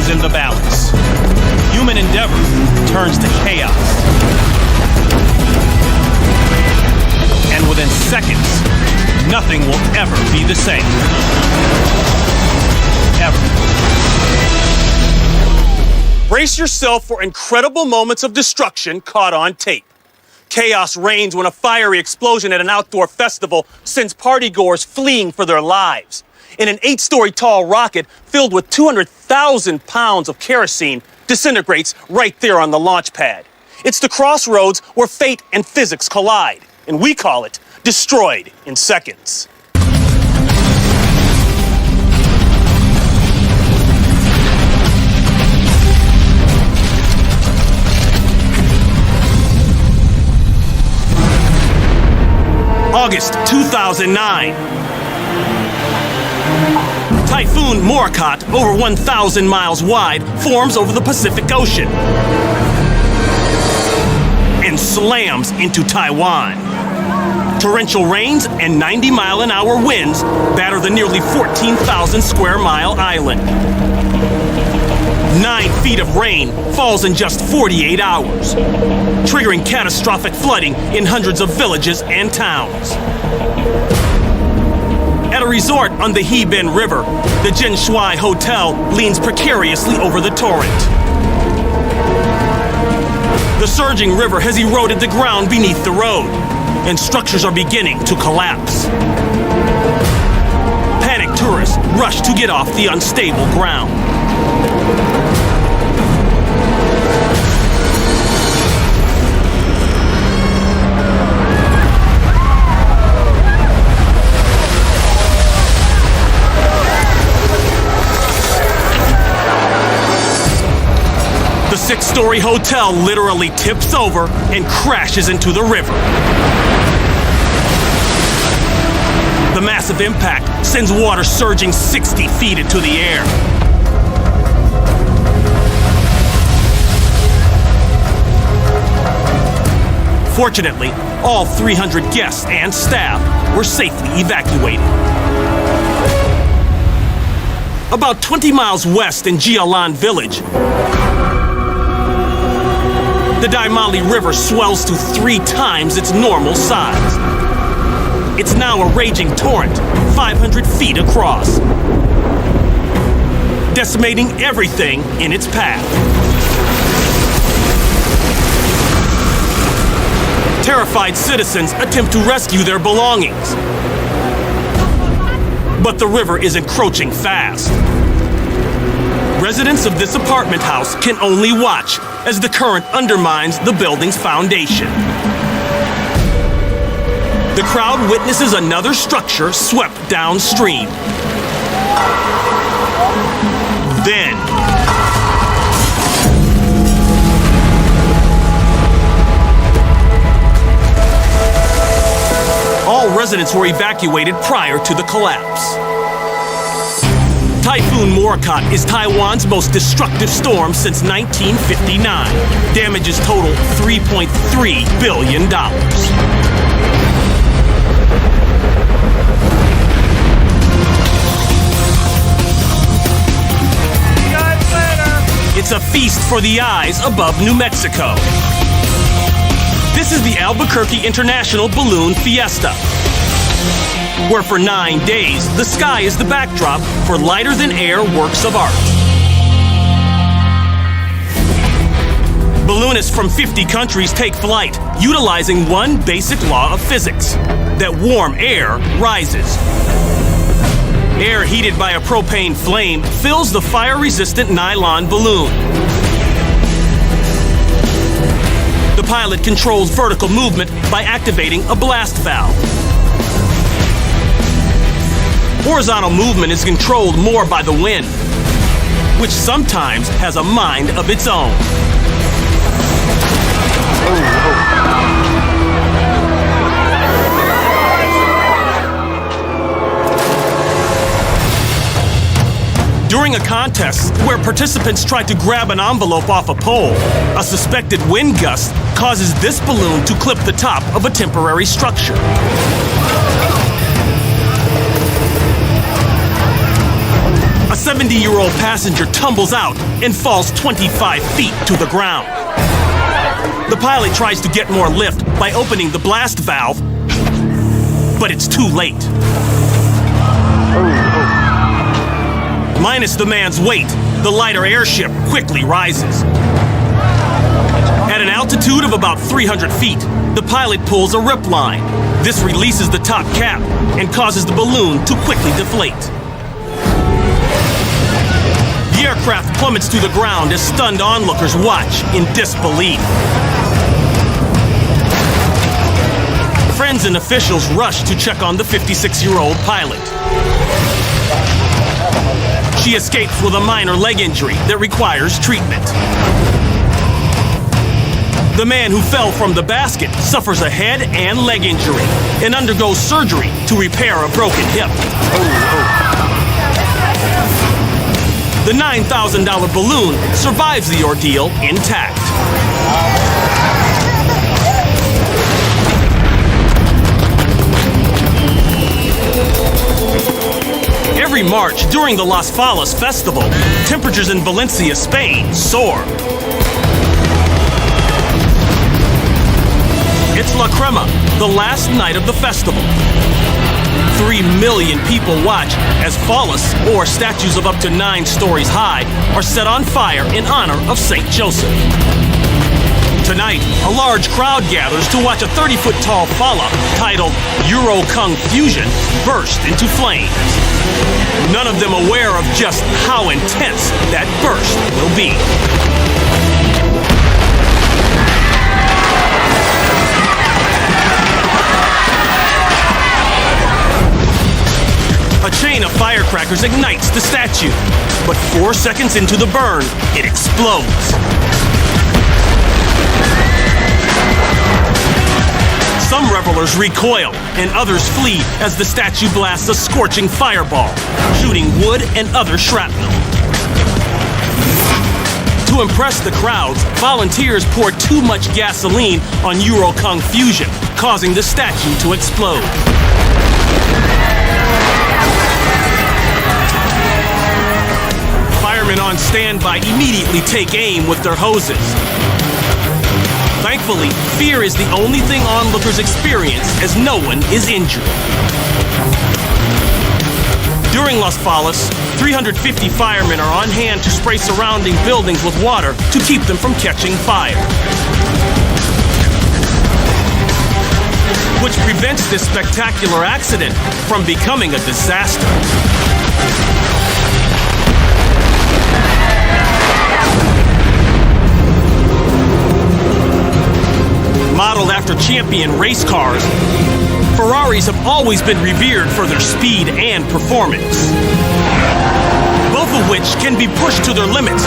swings in the balance. Human endeavor turns to chaos. And within seconds, nothing will ever be the same. Ever. Brace yourself for incredible moments of destruction caught on tape. Chaos reigns when a fiery explosion at an outdoor festival sends partygoers fleeing for their lives. In an 8-story tall rocket filled with 200,000 pounds of kerosene disintegrates right there on the launch pad. It's the crossroads where fate and physics collide, and we call it destroyed in seconds. August 2009. Typhoon Morott, over 1,000 miles wide, forms over the Pacific Ocean and slams into Taiwan. Torrential rains and 90-mile-an-hour winds batter the nearly 14,000 square mile island. 9 feet of rain falls in just 48 hours, triggering catastrophic flooding in hundreds of villages and towns. At a resort on the Hebin River, the Jinshui Hotel leans precariously over the torrent. The surging river has eroded the ground beneath the road, and structures are beginning to collapse. Panicked tourists rush to get off the unstable ground. The 6-story hotel literally tips over and crashes into the river. The massive impact sends water surging 60 feet into the air. Fortunately, all 300 guests and staff were safely evacuated. About 20 miles west in Jialan village, the Daimali River swells to 3 times its normal size. It's now a raging torrent, 500 feet across, decimating everything in its path. Terrified citizens attempt to rescue their belongings, but the river is encroaching fast. Residents of this apartment house can only watch as the current undermines the building's foundation. The crowd witnesses another structure swept downstream. Then, all residents were evacuated prior to the collapse. Typhoon Morott is Taiwan's most destructive storm since 1959. Damages total $3.3 billion. It's a feast for the eyes above New Mexico. This is the Albuquerque International Balloon Fiesta, where for 9 days, the sky is the backdrop for lighter-than-air works of art. Balloonists from 50 countries take flight, utilizing one basic law of physics, that warm air rises. Air heated by a propane flame fills the fire-resistant nylon balloon. The pilot controls vertical movement by activating a blast valve. Horizontal movement is controlled more by the wind, which sometimes has a mind of its own. During a contest where participants tried to grab an envelope off a pole, a suspected wind gust causes this balloon to clip the top of a temporary structure. A 70-year-old passenger tumbles out and falls 25 feet to the ground. The pilot tries to get more lift by opening the blast valve, but it's too late. Minus the man's weight, the lighter airship quickly rises. At an altitude of about 300 feet, the pilot pulls a rip line. This releases the top cap and causes the balloon to quickly deflate. The aircraft plummets to the ground as stunned onlookers watch in disbelief. Friends and officials rush to check on the 56-year-old pilot. She escapes with a minor leg injury that requires treatment. The man who fell from the basket suffers a head and leg injury and undergoes surgery to repair a broken hip. The $9,000 balloon survives the ordeal intact. Every March during the Las Fallas Festival, temperatures in Valencia, Spain soar. It's La Crema, the last night of the festival. 3 million people watch as fallas, or statues of up to 9 stories high, are set on fire in honor of Saint Joseph. Tonight, a large crowd gathers to watch a 30-foot-tall falla titled Euro Kung Fusion burst into flames. None of them aware of just how intense that burst will be. A chain of firecrackers ignites the statue, but 4 seconds into the burn, it explodes. Some revelers recoil and others flee as the statue blasts a scorching fireball, shooting wood and other shrapnel. To impress the crowds, volunteers pour too much gasoline on Euro Kung Fusion, causing the statue to explode. Firemen on standby immediately take aim with their hoses. Thankfully, fear is the only thing onlookers experience as no one is injured. During Las Fallas, 350 firemen are on hand to spray surrounding buildings with water to keep them from catching fire, which prevents this spectacular accident from becoming a disaster. Modeled after champion race cars, Ferraris have always been revered for their speed and performance, both of which can be pushed to their limits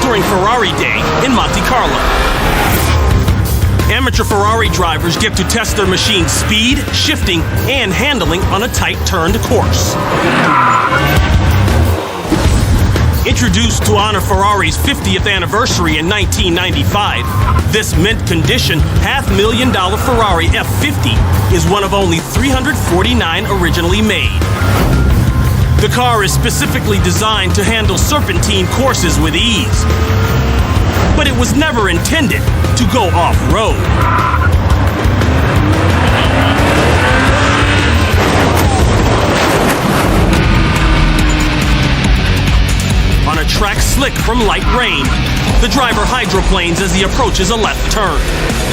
during Ferrari Day in Monte Carlo. Amateur Ferrari drivers get to test their machine's speed, shifting, and handling on a tight turned course. Introduced to honor Ferrari's 50th anniversary in 1995, this mint-condition $500,000 Ferrari F50 is one of only 349 originally made. The car is specifically designed to handle serpentine courses with ease, but it was never intended to go off-road. On a track slick from light rain, the driver hydroplanes as he approaches a left turn.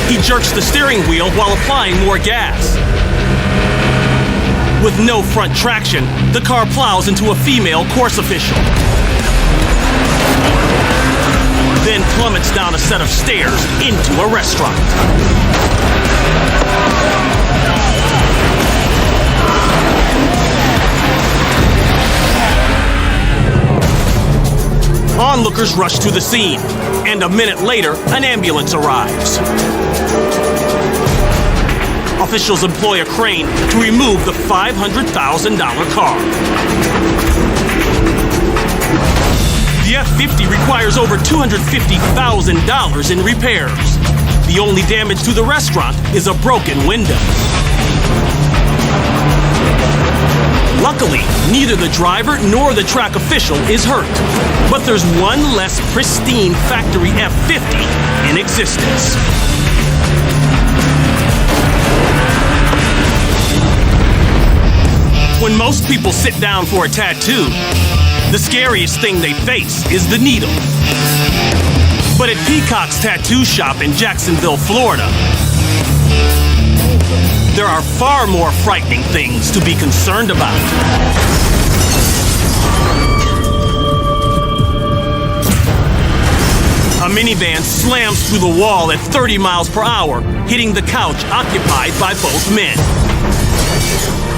He jerks the steering wheel while applying more gas. With no front traction, the car plows into a female course official, then plummets down a set of stairs into a restaurant. Onlookers rush to the scene, and a minute later, an ambulance arrives. Officials employ a crane to remove the $500,000 car. The F50 requires over $250,000 in repairs. The only damage to the restaurant is a broken window. Luckily, Luckily, neither the driver nor the track official is hurt. But there's one less pristine factory F50 in existence. When most people sit down for a tattoo, the scariest thing they face is the needle. But at Peacock's tattoo shop in Jacksonville, Florida, there are far more frightening things to be concerned about. A minivan slams through the wall at 30 miles per hour, hitting the couch occupied by both men.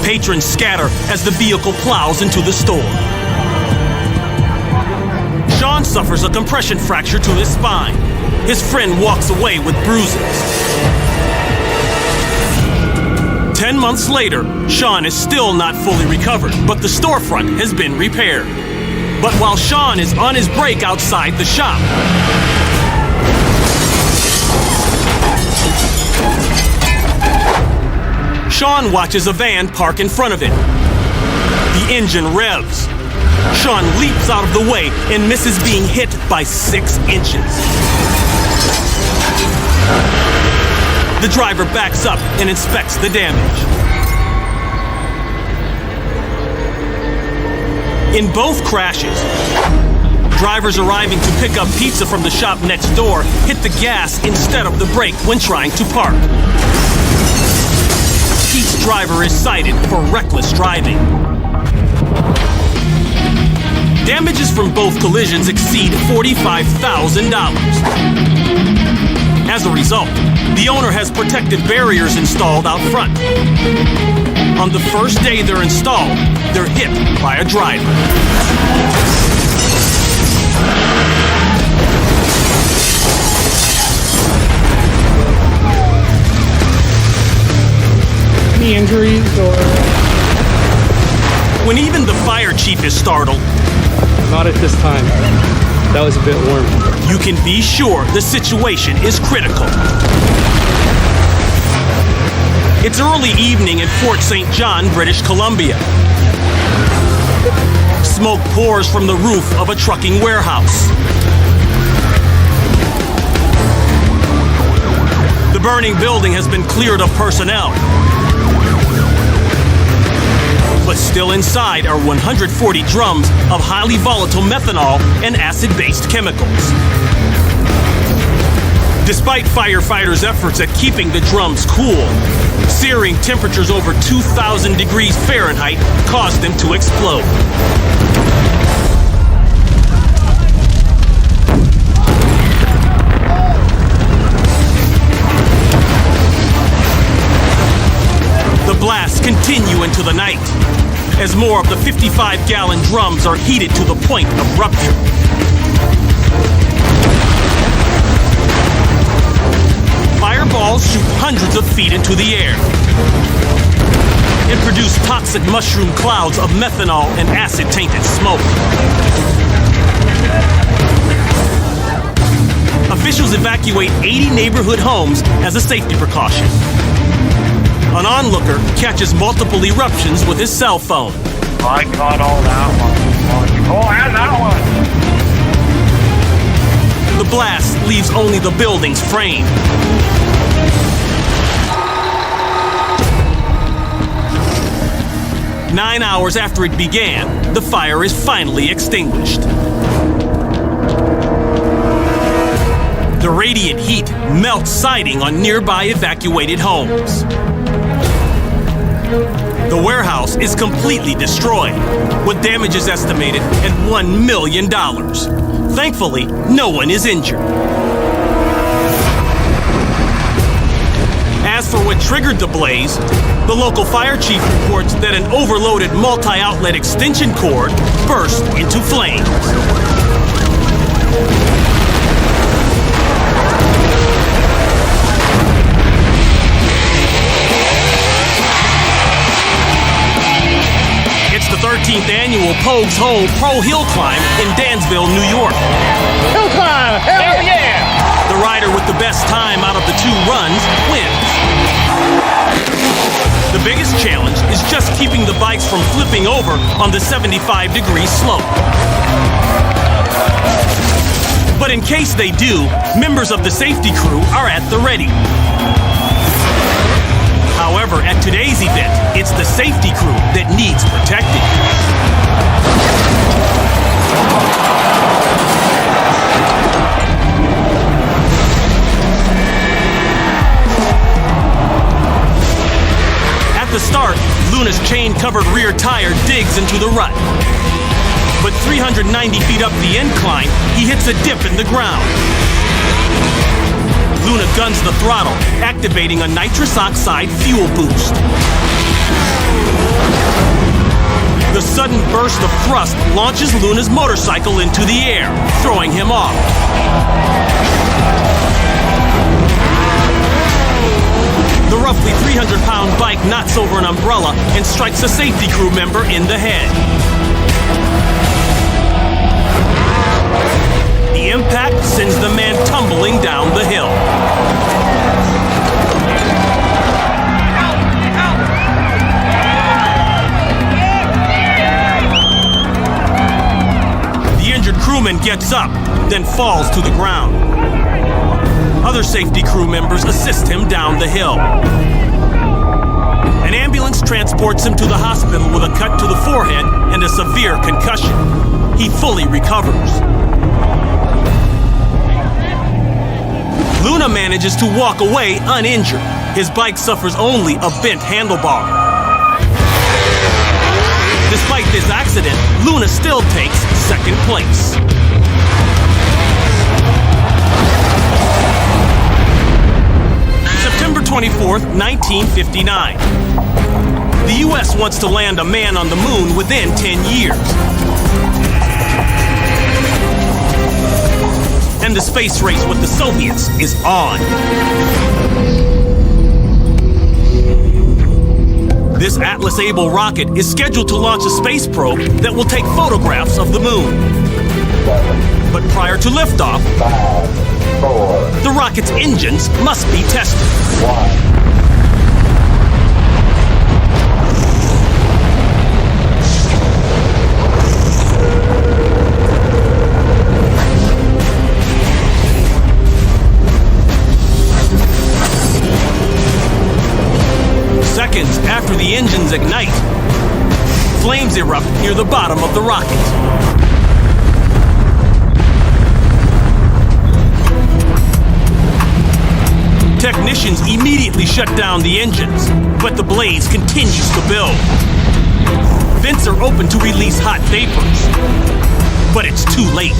Patrons scatter as the vehicle plows into the store. Sean suffers a compression fracture to his spine. His friend walks away with bruises. 10 months later, Sean is still not fully recovered, but the storefront has been repaired. But while Sean is on his break outside the shop, Sean watches a van park in front of him. The engine revs. Sean leaps out of the way and misses being hit by 6 inches. The driver backs up and inspects the damage. In both crashes, drivers arriving to pick up pizza from the shop next door hit the gas instead of the brake when trying to park. Each driver is cited for reckless driving. Damages from both collisions exceed $45,000. As a result, the owner has protective barriers installed out front. On the first day they're installed, they're hit by a driver. Any injuries or? When even the fire chief is startled, Not at this time. That was a bit warm. you can be sure the situation is critical. It's early evening in Fort St. John, British Columbia. Smoke pours from the roof of a trucking warehouse. The burning building has been cleared of personnel. But still inside are 140 drums of highly volatile methanol and acid-based chemicals. Despite firefighters' efforts at keeping the drums cool, searing temperatures over 2,000 degrees Fahrenheit caused them to explode. The blasts continue into the night as more of the 55-gallon drums are heated to the point of rupture. Fireballs shoot hundreds of feet into the air and produce toxic mushroom clouds of methanol and acid-tainted smoke. Officials evacuate 80 neighborhood homes as a safety precaution. An onlooker catches multiple eruptions with his cell phone. I caught all that one. Oh, and that one. The blast leaves only the building's frame. Nine hours after it began, the fire is finally extinguished. The radiant heat melts siding on nearby evacuated homes. The warehouse is completely destroyed, with damages estimated at $1 million. Thankfully, no one is injured. As for what triggered the blaze, the local fire chief reports that an overloaded multi-outlet extension cord burst into flames. It's the 13th annual Pogues Hole Pro Hill Climb in Dansville, New York. Hill climb! Hell yeah! The rider with the best time out of the two runs wins. The biggest challenge is just keeping the bikes from flipping over on the 75-degree slope. But in case they do, members of the safety crew are at the ready. However, at today's event, it's the safety crew that needs protecting. At the start, Luna's chain-covered rear tire digs into the rut. But 390 feet up the incline, he hits a dip in the ground. Luna guns the throttle, activating a nitrous oxide fuel boost. The sudden burst of thrust launches Luna's motorcycle into the air, throwing him off. The roughly 300-pound bike knocks over an umbrella and strikes a safety crew member in the head. The impact sends the man tumbling down the hill. The injured crewman gets up, then falls to the ground. Other safety crew members assist him down the hill. An ambulance transports him to the hospital with a cut to the forehead and a severe concussion. He fully recovers. Luna manages to walk away uninjured. His bike suffers only a bent handlebar. Despite this accident, Luna still takes second place. September 24th, 1959. The U.S. wants to land a man on the moon within 10 years. And the space race with the Soviets is on. This Atlas Able rocket is scheduled to launch a space probe that will take photographs of the moon. But prior to liftoff, the rocket's engines must be tested. Seconds after the engines ignite, flames erupt near the bottom of the rocket. Technicians immediately shut down the engines, but the blaze continues to build. Vents are open to release hot vapors, but it's too late.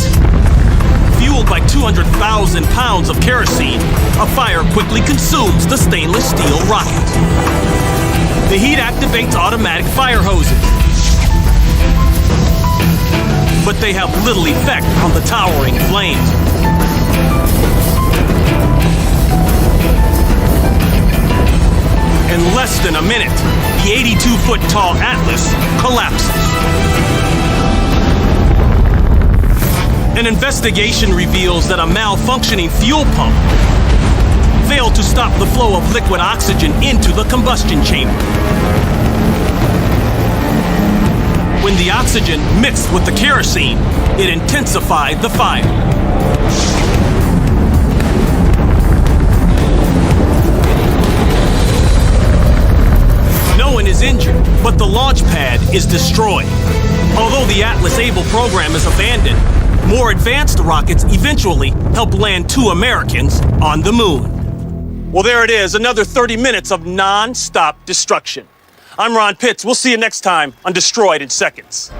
Fueled by 200,000 pounds of kerosene, a fire quickly consumes the stainless steel rocket. The heat activates automatic fire hoses, but they have little effect on the towering flames. In less than a minute, the 82-foot-tall Atlas collapses. An investigation reveals that a malfunctioning fuel pump failed to stop the flow of liquid oxygen into the combustion chamber. When the oxygen mixed with the kerosene, it intensified the fire. No one is injured, but the launch pad is destroyed. Although the Atlas Able program is abandoned, more advanced rockets eventually help land 2 Americans on the moon. Well, there it is, another 30 minutes of non-stop destruction. I'm Ron Pitts. We'll see you next time on Destroyed in Seconds.